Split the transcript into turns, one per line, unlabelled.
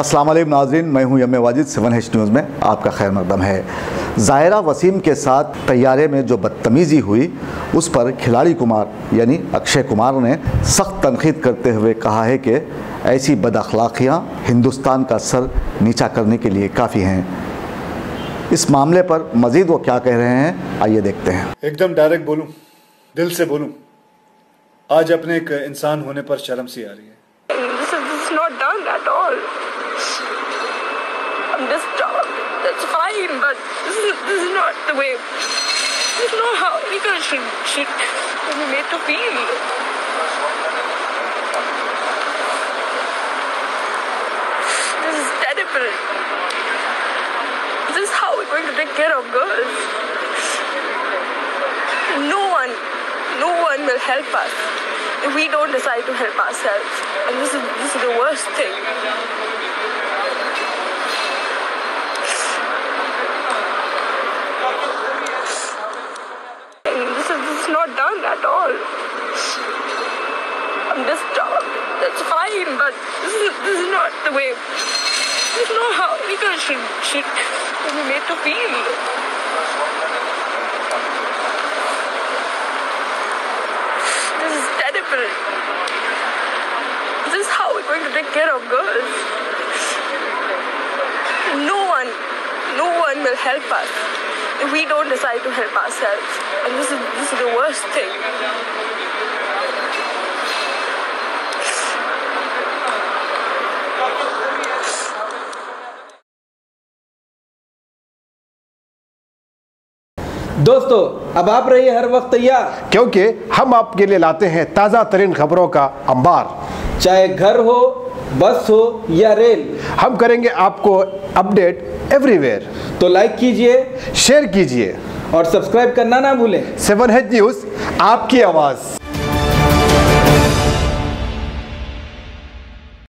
अस्सलाम वालेकुम नाज़रीन, मैं हूं यम वाजिद। 7H न्यूज़ में आपका खैर मकदम है। ज़ाहिरा वसीम के साथ तैयारे में जो बदतमीज़ी हुई उस पर खिलाड़ी कुमार यानी अक्षय कुमार ने सख्त तनकीद करते हुए कहा है कि ऐसी बदअखलाक़ियाँ हिंदुस्तान का सर नीचा करने के लिए काफ़ी हैं। इस मामले पर मज़ीद वो क्या कह रहे हैं, आइए देखते हैं।
एकदम डायरेक्ट बोलूं, दिल से बोलूं, आज अपने एक इंसान होने पर शर्म सी आ रही है।
This is not done at all. I'm just that's fine, but this is not the way. This is not how you guys should be made to feel. This is terrible. This is how we're going to take care of girls. No one will help us if we don't decide to help ourselves. And this is the worst thing. This is not done at all. I'm just that's fine, but this is not the way. This is not how you guys should be made to feel. This is terrible. This is how we're going to take care of girls. No one will help us if we don't decide to help ourselves. And this is the worst thing.
दोस्तों, अब आप रहिए हर वक्त तैयार,
क्योंकि हम आपके लिए लाते हैं ताज़ा तरीन खबरों का अंबार।
चाहे घर हो, बस हो या रेल,
हम करेंगे आपको अपडेट एवरीवेयर।
तो लाइक कीजिए,
शेयर कीजिए
और सब्सक्राइब करना ना भूलें।
7H न्यूज़, आपकी आवाज़।